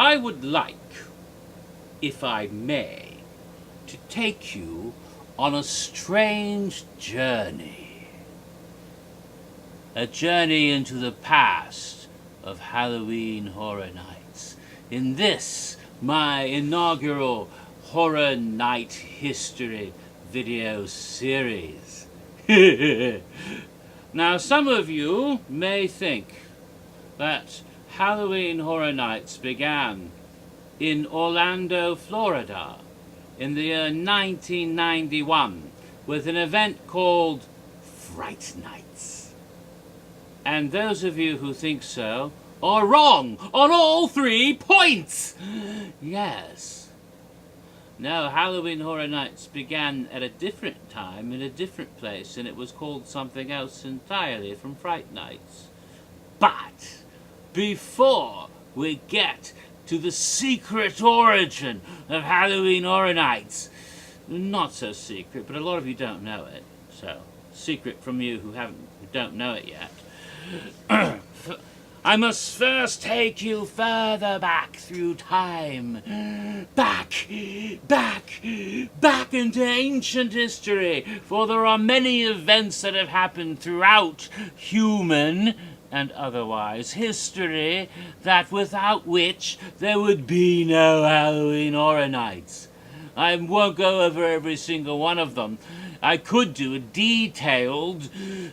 I would like, if I may, to take you on a strange journey. A journey into the past of Halloween Horror Nights. In this, my inaugural Horror Night History video series. Now, some of you may think that Halloween Horror Nights began in Orlando, Florida, in the year 1991, with an event called Fright Nights. And those of you who think so are wrong on all 3 points! Yes. No, Halloween Horror Nights began at a different time, in a different place, and it was called something else entirely from Fright Nights. But before we get to the secret origin of Halloween Horror Nights, not so secret, but a lot of you don't know it, so secret from you who don't know it yet. I must first take you further back through time. Back into ancient history, for there are many events that have happened throughout human and otherwise history that without which there would be no Halloween Horror Nights. I won't go over every single one of them. I could do a detailed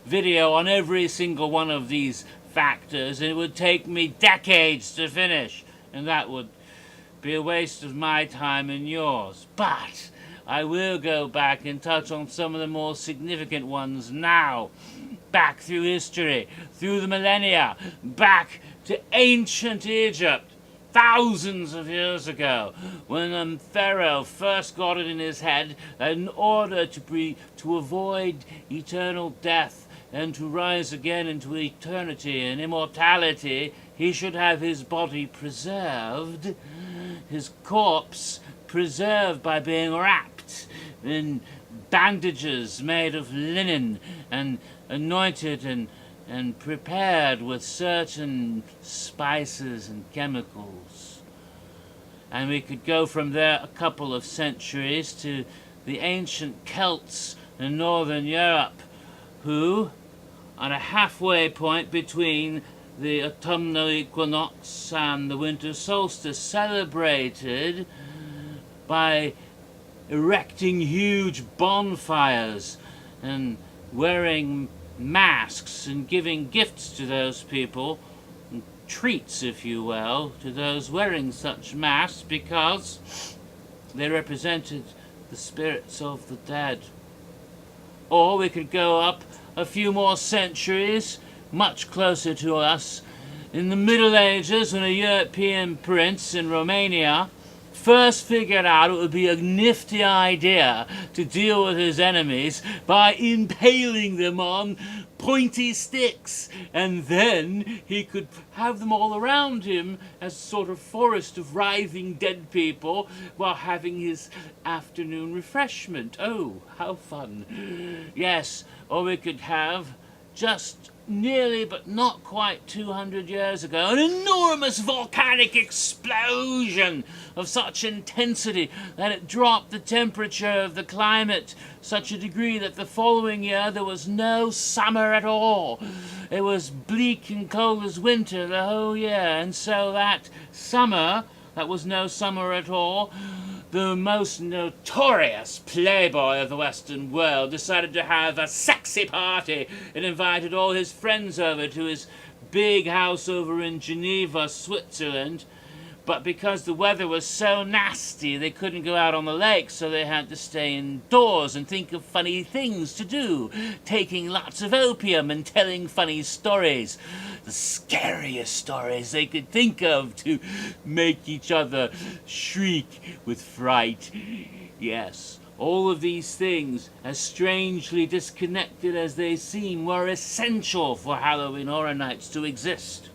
video on every single one of these factors, and it would take me decades to finish, and that would be a waste of my time and yours. But I will go back and touch on some of the more significant ones now. Back through history, through the millennia, back to ancient Egypt, thousands of years ago, when Pharaoh first got it in his head that in order to avoid eternal death and to rise again into eternity and immortality, he should have his body preserved, his corpse preserved by being wrapped in bandages made of linen and anointed and prepared with certain spices and chemicals. And we could go from there a couple of centuries to the ancient Celts in northern Europe, who, on a halfway point between the autumnal equinox and the winter solstice, celebrated by erecting huge bonfires and wearing masks and giving gifts to those people, treats, if you will, to those wearing such masks, because they represented the spirits of the dead. Or we could go up a few more centuries, much closer to us, in the Middle Ages, when a European prince in Romania first figured out it would be a nifty idea to deal with his enemies by impaling them on pointy sticks, and then he could have them all around him as a sort of forest of writhing dead people while having his afternoon refreshment. Oh, how fun. Yes, or we could have, just nearly but not quite 200 years ago, an enormous volcanic explosion of such intensity that it dropped the temperature of the climate such a degree that the following year there was no summer at all. It was bleak and cold as winter the whole year, and so that summer, that was no summer at all, the most notorious playboy of the Western world decided to have a sexy party and invited all his friends over to his big house over in Geneva, Switzerland. But because the weather was so nasty, they couldn't go out on the lake, so they had to stay indoors and think of funny things to do, taking lots of opium and telling funny stories. The scariest stories they could think of to make each other shriek with fright. Yes, all of these things, as strangely disconnected as they seem, were essential for Halloween Horror Nights to exist.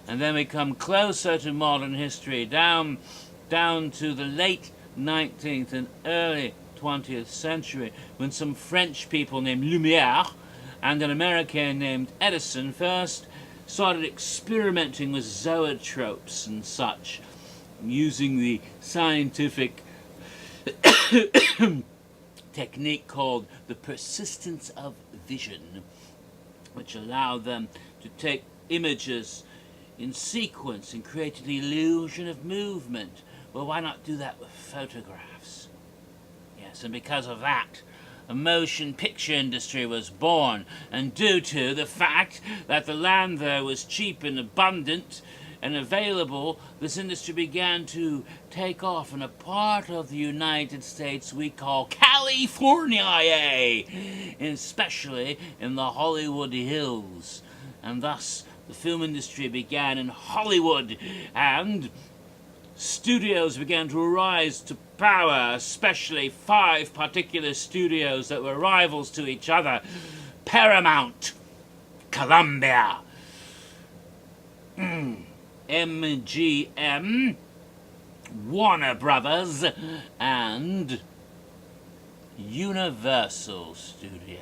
And then we come closer to modern history, down to the late 19th and early 20th century, when some French people named Lumière and an American named Edison first started experimenting with zoetropes and such, using the scientific technique called the persistence of vision, which allowed them to take images in sequence and create an illusion of movement. Well, why not do that with photographs? Yes, and because of that, a motion picture industry was born, and due to the fact that the land there was cheap and abundant and available, this industry began to take off in a part of the United States we call California, especially in the Hollywood Hills. And thus the film industry began in Hollywood, and studios began to rise to power, especially 5 particular studios that were rivals to each other: Paramount, Columbia, MGM, Warner Brothers, and Universal Studios.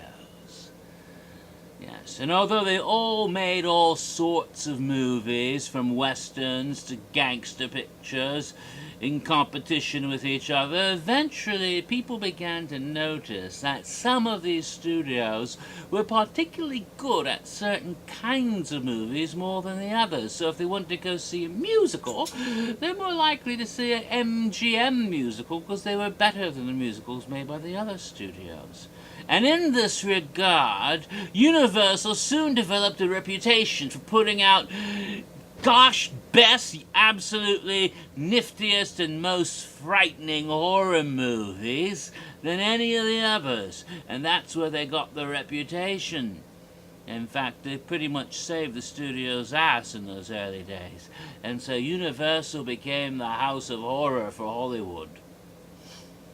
Yes, and although they all made all sorts of movies, from westerns to gangster pictures, in competition with each other, eventually people began to notice that some of these studios were particularly good at certain kinds of movies more than the others. So if they wanted to go see a musical, they're more likely to see an MGM musical because they were better than the musicals made by the other studios. And in this regard, Universal soon developed a reputation for putting out gosh best, absolutely niftiest and most frightening horror movies than any of the others. And that's where they got their reputation. In fact, they pretty much saved the studio's ass in those early days. And so Universal became the house of horror for Hollywood.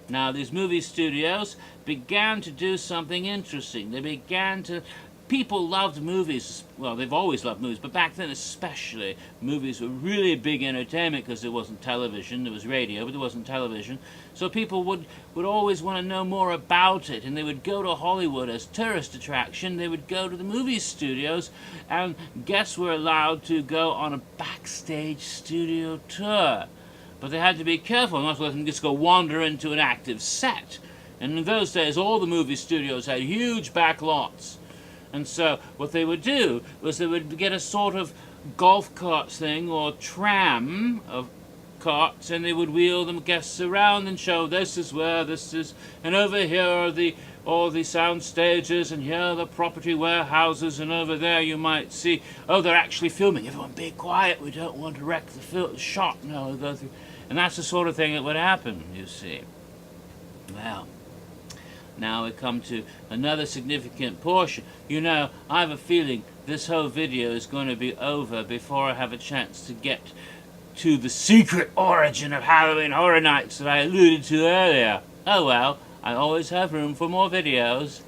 Now, these movie studios began to do something interesting. People loved movies. Well, they've always loved movies, but back then especially, movies were really big entertainment because there wasn't television. There was radio, but there wasn't television. So people would always want to know more about it, and they would go to Hollywood as tourist attraction. They would go to the movie studios, and guests were allowed to go on a backstage studio tour. But they had to be careful not to let them just go wander into an active set. And in those days, all the movie studios had huge back lots. And so what they would do was they would get a sort of golf cart thing or tram of carts, and they would wheel them guests around and show this is where this is, and over here are all the sound stages, and here are the property warehouses, and over there you might see, oh, they're actually filming. Everyone be quiet, we don't want to wreck the shot. No, we'll go through. And that's the sort of thing that would happen, you see. Well, now we come to another significant portion. You know, I have a feeling this whole video is going to be over before I have a chance to get to the secret origin of Halloween Horror Nights that I alluded to earlier. Oh well, I always have room for more videos.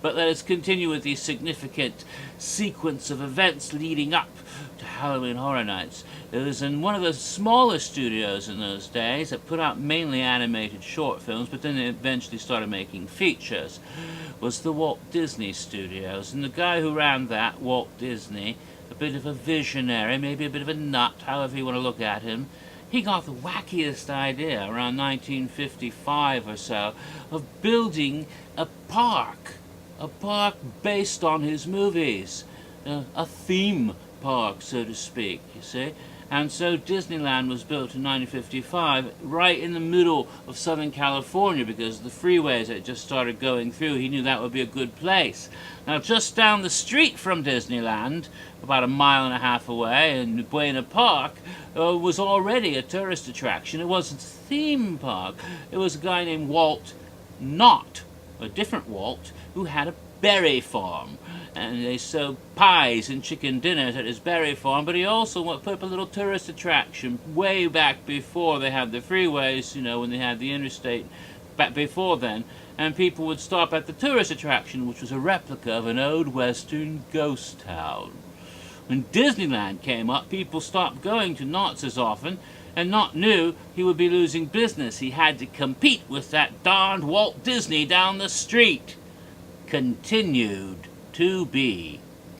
But let us continue with the significant sequence of events leading up to Halloween Horror Nights. It was in one of the smaller studios in those days that put out mainly animated short films, but then they eventually started making features, was the Walt Disney Studios. And the guy who ran that, Walt Disney, a bit of a visionary, maybe a bit of a nut, however you want to look at him, he got the wackiest idea around 1955 or so of building a park based on his movies, a theme park, so to speak, you see. And so Disneyland was built in 1955 right in the middle of Southern California because of the freeways that just started going through. He knew that would be a good place. Now, just down the street from Disneyland, about 1.5 miles away in Buena Park, was already a tourist attraction. It wasn't a theme park. It was a guy named Walt Knott, a different Walt, who had a berry farm. And they sold pies and chicken dinners at his berry farm, but he also put up a little tourist attraction way back before they had the freeways, you know, when they had the interstate back before then. And people would stop at the tourist attraction, which was a replica of an old western ghost town. When Disneyland came up, people stopped going to Knott's as often, and Knott knew he would be losing business. He had to compete with that darned Walt Disney down the street. Continued to be.